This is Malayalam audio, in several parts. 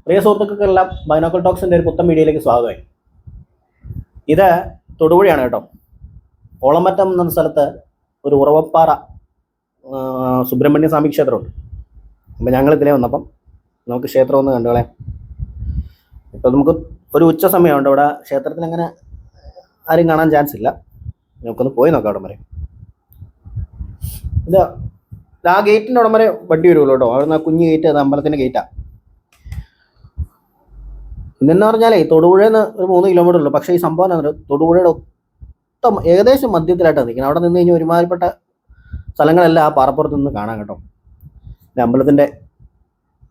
പ്രിയ സുഹൃത്തുക്കൾക്കെല്ലാം ബൈനോക്കൽ ടോക്സിൻ്റെ ഒരു പുത്തൻ വീഡിയോയിലേക്ക് സ്വാഗതമായി. ഇത് തൊടുപുഴയാണ് കേട്ടോ. ഓളമറ്റം എന്ന സ്ഥലത്ത് ഒരു ഉറവപ്പാറ സുബ്രഹ്മണ്യ സ്വാമി ക്ഷേത്രമുണ്ട്. അപ്പം ഞങ്ങൾ ഇതിലേ വന്നപ്പം നമുക്ക് ക്ഷേത്രം ഒന്ന് കണ്ടുകളെ. ഇപ്പം നമുക്ക് ഒരു ഉച്ച സമയമുണ്ട്. ഇവിടെ ക്ഷേത്രത്തിൽ അങ്ങനെ ആരും കാണാൻ ചാൻസ് ഇല്ല. നമുക്കൊന്ന് പോയി നോക്കാം അവിടെ വരെ. ഇത് ആ ഗേറ്റിൻ്റെ അവിടെ വരെ വണ്ടി വരുമല്ലോ കേട്ടോ. അവിടെ നിന്ന് കുഞ്ഞ് ഗേറ്റ്, അത് അമ്പലത്തിൻ്റെ ഗേറ്റാണ്. ഇന്നെന്ന് പറഞ്ഞാലേ തൊടുപുഴയിൽ നിന്ന് ഒരു 3 കിലോമീറ്റർ ഉള്ളൂ. പക്ഷേ ഈ സംഭവം എന്ന് തൊടുപുഴയുടെ ഏകദേശം മധ്യത്തിലായിട്ടാണ് നിൽക്കുന്നത്. അവിടെ നിന്ന് കഴിഞ്ഞാൽ ഒരുമാതിരിപ്പെട്ട സ്ഥലങ്ങളെല്ലാം ആ പാറപ്പുറത്ത് നിന്ന് കാണാൻ കേട്ടോ. അമ്പലത്തിൻ്റെ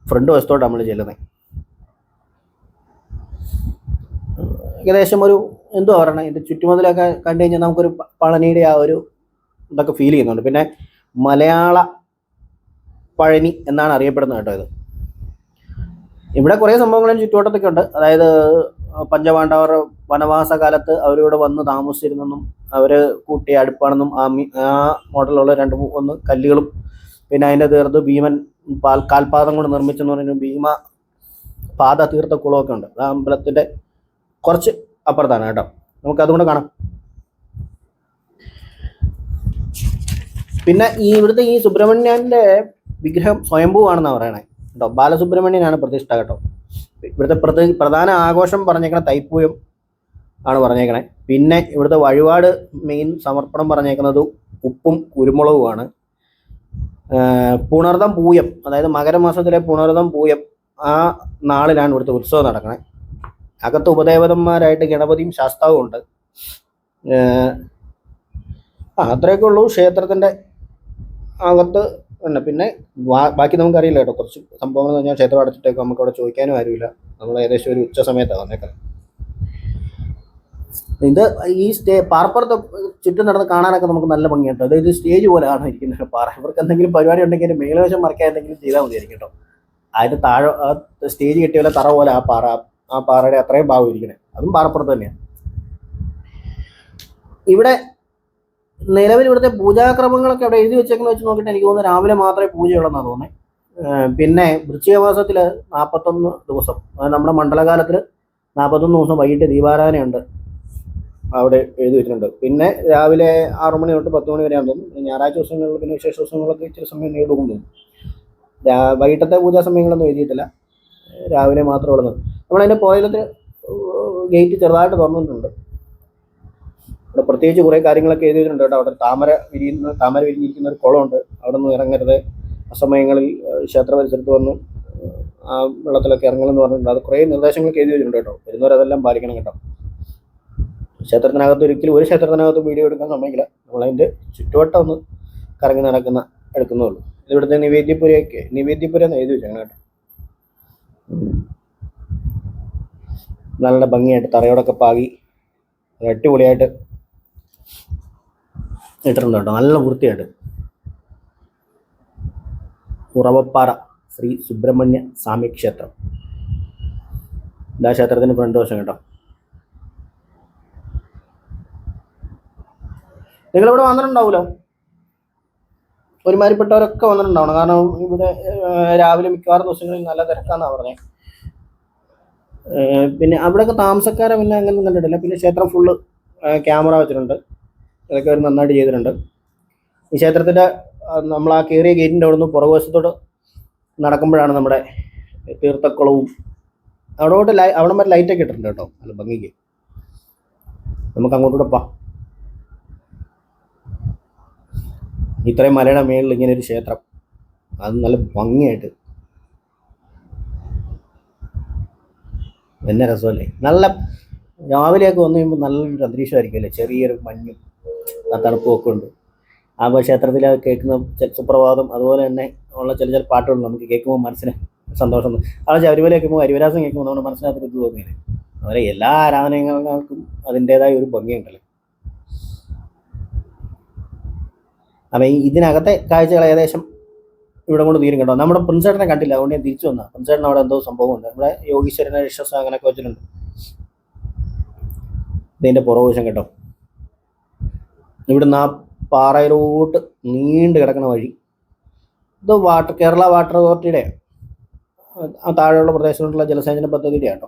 ഫ്രണ്ട് വശത്തോട്ട് നമ്മൾ ചെല്ലുന്നത്. ഏകദേശം ഒരു എന്തുവാ പറയണേ, ഇതിൻ്റെ ചുറ്റുമതിലൊക്കെ കണ്ടു കഴിഞ്ഞാൽ നമുക്കൊരു പളനിയുടെ ആ ഒരു ഇതൊക്കെ ഫീൽ ചെയ്യുന്നുണ്ട്. പിന്നെ മലയാള പഴനി എന്നാണ് അറിയപ്പെടുന്നത് കേട്ടോ. ഇത് ഇവിടെ കുറേ സംഭവങ്ങളും ചുറ്റുവട്ടത്തൊക്കെ ഉണ്ട്. അതായത് പഞ്ചപാണ്ഡവർ വനവാസ കാലത്ത് അവരിവിടെ വന്ന് താമസിച്ചിരുന്നെന്നും അവർ കൂട്ടിയ അടുപ്പാണെന്നും ആ മോഡലുള്ള 2-3 കല്ലുകളും പിന്നെ അതിൻ്റെ തീർത്ത് ഭീമൻ കാൽപാദം കൊണ്ട് നിർമ്മിച്ചെന്ന് പറയുന്നത് ഭീമ പാത തീർത്ത കുളമൊക്കെ ഉണ്ട്. ആ അമ്പലത്തിൻ്റെ കുറച്ച് അപ്പുറത്താണ് കേട്ടോ. നമുക്ക് അതുകൊണ്ട് കാണാം. പിന്നെ ഇവിടുത്തെ ഈ സുബ്രഹ്മണ്യൻ്റെ വിഗ്രഹം സ്വയംഭൂവാണെന്നാണ് പറയണേ കേട്ടോ. ബാലസുബ്രഹ്മണ്യനാണ് പ്രതിഷ്ഠ കേട്ടോ. ഇവിടുത്തെ പ്രധാന ആഘോഷം പറഞ്ഞേക്കണ തൈപ്പൂയം ആണ് പറഞ്ഞേക്കണേ. പിന്നെ ഇവിടുത്തെ വഴിപാട് മെയിൻ സമർപ്പണം പറഞ്ഞേക്കുന്നത് ഉപ്പും കുരുമുളകുമാണ്. പുണർദം പൂയം, അതായത് മകരമാസത്തിലെ പുണർദം പൂയം, ആ നാളിലാണ് ഇവിടുത്തെ ഉത്സവം നടക്കണേ. അകത്ത് ഉപദേവതന്മാരായിട്ട് ഗണപതിയും ശാസ്താവും ഉണ്ട്. അത്രയൊക്കെ ഉള്ളൂ ക്ഷേത്രത്തിൻ്റെ അകത്ത്. പിന്നെ ബാക്കി നമുക്കറിയില്ല കേട്ടോ. കുറച്ച് സംഭവങ്ങൾ എന്ന് പറഞ്ഞാൽ ക്ഷേത്രം അടച്ചിട്ടേക്കും, നമുക്ക് അവിടെ ചോദിക്കാനും ആരുമില്ല. നമ്മൾ ഏകദേശം ഒരു ഉച്ച സമയത്താണ് വന്നേക്കുന്നത്. ഇത് ഈ പാറപ്പുറത്ത് ചുറ്റും നടന്ന് കാണാനൊക്കെ നമുക്ക് നല്ല ഭംഗിയുണ്ട്. അതായത് സ്റ്റേജ് പോലെയാണ് ഇരിക്കുന്നത് പാറ. ഇവർക്ക് എന്തെങ്കിലും പരിപാടി ഉണ്ടെങ്കിൽ മേൽവശം മറക്കാൻ എന്തെങ്കിലും ചെയ്താൽ മതിയായിരിക്കും കേട്ടോ. അതിൻ്റെ താഴെ സ്റ്റേജ് കെട്ടിയ പോലെ തറ പോലെ ആ പാറയുടെ അത്രയും ഭാഗം ഇരിക്കണേ. അതും പാറപ്പുറത്ത് തന്നെയാണ്. ഇവിടെ നിലവിൽ ഇവിടുത്തെ പൂജാക്രമങ്ങളൊക്കെ അവിടെ എഴുതി വെച്ചേക്കെന്ന് വെച്ച് നോക്കിയിട്ട് എനിക്ക് തോന്നുന്നു രാവിലെ മാത്രമേ പൂജയുള്ളെന്നാണ് തോന്നുന്നത്. പിന്നെ വൃശ്ചികമാസത്തിൽ 41 ദിവസം, നമ്മുടെ മണ്ഡലകാലത്തിൽ 41 ദിവസം വൈകിട്ട് ദീപാരാധനയുണ്ട് അവിടെ എഴുതി വെച്ചിട്ടുണ്ട്. പിന്നെ രാവിലെ 6 മണി തൊട്ട് 10 മണി വരെയാണെന്ന് തോന്നുന്നു. ഞായറാഴ്ച ദിവസങ്ങളിൽ പിന്നെ വിശേഷ ദിവസങ്ങളൊക്കെ ഇച്ചിരി സമയം നീണ്ടും തോന്നും. വൈകിട്ടത്തെ പൂജാ സമയങ്ങളൊന്നും എഴുതിയിട്ടില്ല, രാവിലെ മാത്രമേ ഉള്ളത്. നമ്മളതിൻ്റെ പുറകിലത്തെ ഗേറ്റ് ചെറുതായിട്ട് തുറന്നിട്ടുണ്ട്. അവിടെ പ്രത്യേകിച്ച് കുറേ കാര്യങ്ങളൊക്കെ എഴുതിയിട്ടുണ്ട് കേട്ടോ. അവിടെ താമര വിരിഞ്ഞിരിക്കുന്ന ഒരു കുളമുണ്ട്. അവിടെ നിന്ന് ഇറങ്ങരുത്, അസമയങ്ങളിൽ ക്ഷേത്ര പരിസരത്ത് വന്ന് ആ വെള്ളത്തിലൊക്കെ ഇറങ്ങലെന്ന് പറഞ്ഞിട്ടുണ്ട്. അത് കുറേ നിർദ്ദേശങ്ങളൊക്കെ എഴുതി വെച്ചിട്ടുണ്ട് കേട്ടോ. വരുന്നവരതെല്ലാം പാലിക്കണം കേട്ടോ. ക്ഷേത്രത്തിനകത്ത് ഒരു ക്ഷേത്രത്തിനകത്ത് വീഡിയോ എടുക്കാൻ സമയമില്ല. നമ്മളതിൻ്റെ ചുറ്റുവട്ടം ഒന്ന് കറങ്ങി എടുക്കുന്നുള്ളൂ. ഇവിടുത്തെ നിവേദ്യപുര എന്ന് എഴുതി വെച്ചാണ് കേട്ടോ. നല്ല ഭംഗിയായിട്ട് തറയോടൊക്കെ പാകി അടിപൊളിയായിട്ട് ഇട്ടിട്ടുണ്ട് കേട്ടോ. നല്ല വൃത്തിയായിട്ട്. ഉറവപ്പാറ ശ്രീ സുബ്രഹ്മണ്യ സ്വാമി ക്ഷേത്രം. ഇതാ ക്ഷേത്രത്തിന് ഫ്രണ്ട് വശം കേട്ടോ. നിങ്ങളിവിടെ വന്നിട്ടുണ്ടാവുമല്ലോ, ഒരുമാതിരിപ്പെട്ടവരൊക്കെ വന്നിട്ടുണ്ടാവണം. കാരണം ഇവിടെ രാവിലെ മിക്കവാറും ദിവസങ്ങളിൽ നല്ല തിരക്കാന്നാണ് പറഞ്ഞത്. പിന്നെ അവിടെയൊക്കെ താമസക്കാരെ പിന്നെ അങ്ങനെ കണ്ടിട്ടില്ല. പിന്നെ ക്ഷേത്രം ഫുള്ള് ക്യാമറ വെച്ചിട്ടുണ്ട്. അതൊക്കെ അവർ നന്നായിട്ട് ചെയ്തിട്ടുണ്ട്. ഈ ക്ഷേത്രത്തിൻ്റെ നമ്മൾ ആ കയറിയ ഗേറ്റിൻ്റെ അവിടെ നിന്ന് പുറകുവശത്തോട്ട് നടക്കുമ്പോഴാണ് നമ്മുടെ തീർത്ഥക്കുളവും അവിടെ വരെ ലൈറ്റൊക്കെ ഇട്ടിട്ടുണ്ട് കേട്ടോ. നല്ല ഭംഗിക്ക് നമുക്ക് അങ്ങോട്ടൂടെ പോവാം. ഇത്രയും മലയുടെ മേളിൽ ഇങ്ങനെ ഒരു ക്ഷേത്രം, അത് നല്ല ഭംഗിയായിട്ട്, എന്നെ രസമല്ലേ. നല്ല രാവിലെയൊക്കെ വന്നു കഴിയുമ്പോൾ നല്ലൊരു അന്തരീക്ഷമായിരിക്കും അല്ലേ. ചെറിയൊരു മഞ്ഞും ആ തണുപ്പും ഒക്കെ ഉണ്ട്. ആ ക്ഷേത്രത്തിൽ കേൾക്കുന്ന സുപ്രഭാതം, അതുപോലെ തന്നെ ഉള്ള ചില പാട്ടുകൾ നമുക്ക് കേൾക്കുമ്പോൾ മനസ്സിന് സന്തോഷം. ആ ശബരിമല കേൾക്കുമ്പോൾ ഹരിവരാസം കേൾക്കുമ്പോൾ നമ്മുടെ മനസ്സിനകത്തൊരു ഇത് തോന്നിയില്ലേ. അതുപോലെ എല്ലാ ആരാധനകൾക്കും അതിൻ്റേതായ ഒരു ഭംഗിയുണ്ടല്ലോ. അപ്പം ഇതിനകത്തെ കാഴ്ചകൾ ഏകദേശം ഇവിടെ കൊണ്ട് തീരും കേട്ടോ. നമ്മുടെ പ്രിൻസേട്ടനെ കണ്ടില്ല, അതുകൊണ്ട് ഞാൻ തിരിച്ചു വന്ന. പ്രിൻസേട്ടൻ അവിടെ എന്തോ സംഭവമുണ്ട്. നമ്മുടെ യോഗീശ്വരനെ രക്ഷസ് അങ്ങനെയൊക്കെ വെച്ചിട്ടുണ്ട്. ഇതിൻ്റെ പുറകുവശം കേട്ടോ. ഇവിടുന്ന് ആ പാറയിലോട്ട് നീണ്ടു കിടക്കുന്ന വഴി, ഇത് കേരള വാട്ടർ അതോറിറ്റിയുടെ ആ താഴെയുള്ള പ്രദേശത്തുള്ള ജലസേചന പദ്ധതിയുടെ കേട്ടോ.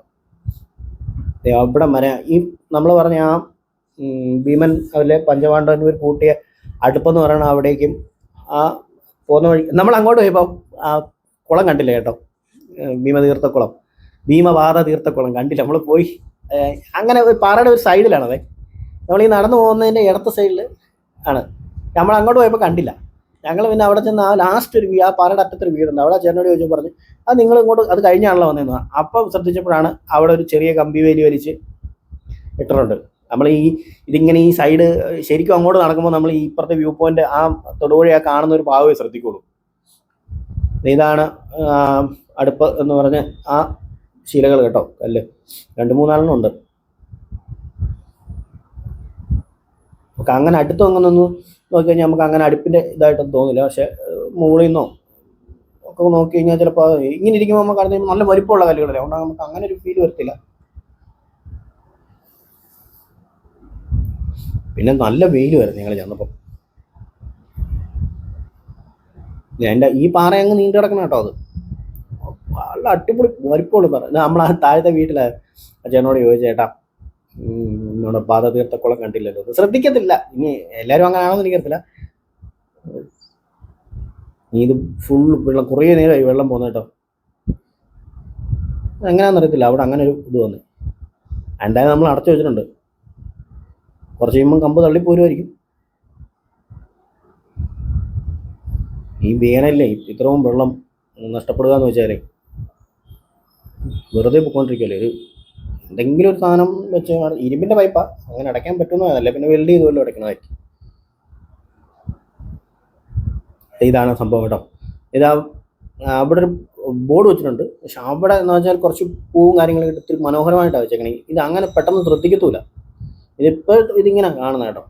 അവിടെ വരെ ഈ നമ്മൾ പറഞ്ഞ ആ ഭീമൻ അതിലെ പഞ്ചപാണ്ഡവന്മാർ കൂട്ടിയ അടുപ്പെന്ന് പറയണ അവിടേക്കും ആ പോകുന്ന വഴി നമ്മൾ അങ്ങോട്ട് പോയപ്പോൾ ആ കുളം കണ്ടില്ല കേട്ടോ, ഭീമതീർത്ഥക്കുളം, ഭീമപാത തീർത്ഥക്കുളം കണ്ടില്ല. നമ്മൾ പോയി അങ്ങനെ ഒരു പാറയുടെ ഒരു സൈഡിലാണത്. നമ്മൾ ഈ നടന്നു പോകുന്നതിൻ്റെ ഇടത്ത് സൈഡിൽ ആണ്. നമ്മൾ അങ്ങോട്ട് പോയപ്പോൾ കണ്ടില്ല. ഞങ്ങൾ പിന്നെ അവിടെ ചെന്ന് ആ ലാസ്റ്റ് ഒരു ആ പാറയുടെ അറ്റത്തൊരു വീടുണ്ട്. അവിടെ ചേട്ടനോട് ചോദിച്ചു പറഞ്ഞു അത് നിങ്ങൾ ഇങ്ങോട്ട് അത് കഴിഞ്ഞാണല്ലോ വന്നതെന്ന്. അപ്പം ശ്രദ്ധിച്ചപ്പോഴാണ് അവിടെ ഒരു ചെറിയ കമ്പി വേലി വലിച്ച് ഇട്ടിട്ടുണ്ട്. നമ്മൾ ഇതിങ്ങനെ ഈ സൈഡ് ശരിക്കും അങ്ങോട്ട് നടക്കുമ്പോൾ നമ്മൾ ഈ ഇപ്പുറത്തെ വ്യൂ പോയിന്റ് ആ തൊടുപുഴ ആ കാണുന്ന ഒരു ഭാഗമേ ശ്രദ്ധിക്കുള്ളൂ. ഇതാണ് അടുപ്പ് എന്ന് പറഞ്ഞ് ആ ശീലകൾ കേട്ടോ, കല്ല് 2-3 ഉണ്ട്. നമുക്ക് അങ്ങനെ അടുത്തും അങ്ങനെ ഒന്ന് നോക്കിക്കഴിഞ്ഞാൽ നമുക്ക് അങ്ങനെ അടുപ്പിൻ്റെ ഇതായിട്ടൊന്നും തോന്നില്ല. പക്ഷെ മുകളിൽ നിന്നോ ഒക്കെ നോക്കി കഴിഞ്ഞാൽ ചിലപ്പോൾ ഇങ്ങനെ ഇരിക്കുമ്പോൾ നമുക്ക് അറിയാം നല്ല വലിപ്പമുള്ള കല്ലുകളല്ലേ, അതുകൊണ്ട് നമുക്ക് അങ്ങനെ ഒരു ഫീൽ വരത്തില്ല. പിന്നെ നല്ല വെയിൽ വരുന്നു ഞങ്ങൾ ചെന്നപ്പം. എൻ്റെ ഈ പാറ അങ്ങ് നീണ്ടു കിടക്കണം കേട്ടോ. അത് നല്ല അടിപൊളി വലിപ്പമുള്ള പാറ. നമ്മൾ ആ താഴത്തെ വീട്ടിലെ അച്ഛനോട് ചോദിച്ചേട്ടാ നമ്മുടെ പാദതീർത്ഥക്കുളം കണ്ടില്ലല്ലോ, ശ്രദ്ധിക്കത്തില്ല. ഇനി എല്ലാവരും അങ്ങനെ ആണെന്ന് എനിക്കറിയത്തില്ല. ഇത് ഫുൾ വെള്ളം, കുറേ നേരമായി വെള്ളം പോകുന്ന കേട്ടോ. എങ്ങനെയാണെന്നറിയത്തില്ല, അവിടെ അങ്ങനെ ഒരു ഇത് വന്നു. എന്തായാലും നമ്മൾ അടച്ചു വെച്ചിട്ടുണ്ട്. കുറച്ച് കഴിയുമ്പം കമ്പ് തള്ളിപ്പോരുമായിരിക്കും. ഈ വേനല്ലേ ഇത്രയും വെള്ളം നഷ്ടപ്പെടുക എന്ന് വെച്ചാൽ വെറുതെ പോയിക്കൊണ്ടിരിക്കുമല്ലേ. ഒരു എന്തെങ്കിലും ഒരു സാധനം വെച്ച് ഇരുമ്പിൻ്റെ പൈപ്പാ, അങ്ങനെ അടയ്ക്കാൻ പറ്റുന്നതല്ല, പിന്നെ വെൽഡ് ചെയ്തുമല്ലോ അടയ്ക്കണമായിരിക്കും. ഇതാണ് സംഭവം കേട്ടോ. ഇതാ അവിടെ ഒരു ബോർഡ് വെച്ചിട്ടുണ്ട്. പക്ഷെ അവിടെ എന്ന് വെച്ചാൽ കുറച്ച് പൂവും കാര്യങ്ങളൊക്കെ ഇട്ട് ഇത്തിരി മനോഹരമായിട്ടാണ് വെച്ചേക്കണേ. ഇത് അങ്ങനെ പെട്ടെന്ന് ശ്രദ്ധിക്കത്തൂല. ഇതിപ്പോൾ ഇതിങ്ങനെ കാണുന്ന കേട്ടോ.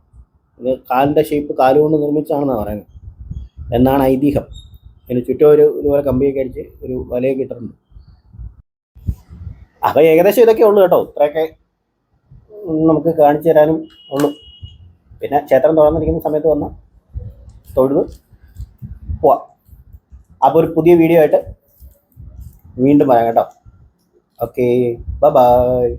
ഇത് കാലിൻ്റെ ഷേപ്പ് കാലുകൊണ്ട് നിർമ്മിച്ചാണെന്നാണ് പറയുന്നത് എന്നാണ് ഐതിഹ്യം. അതിന് ചുറ്റും ഇതുപോലെ കമ്പിയൊക്കെ അടിച്ച് ഒരു വലയൊക്കെ ഇട്ടിട്ടുണ്ട്. അപ്പോൾ ഏകദേശം ഇതൊക്കെ ഉള്ളൂ കേട്ടോ. ഇത്രയൊക്കെ നമുക്ക് കാണിച്ചു തരാനും ഉള്ളൂ. പിന്നെ ക്ഷേത്രം തുറന്നിരിക്കുന്ന സമയത്ത് വന്ന് തൊഴുത് പോവാം. അപ്പോൾ ഒരു പുതിയ വീഡിയോ ആയിട്ട് വീണ്ടും വരാം കേട്ടോ. Okay, by.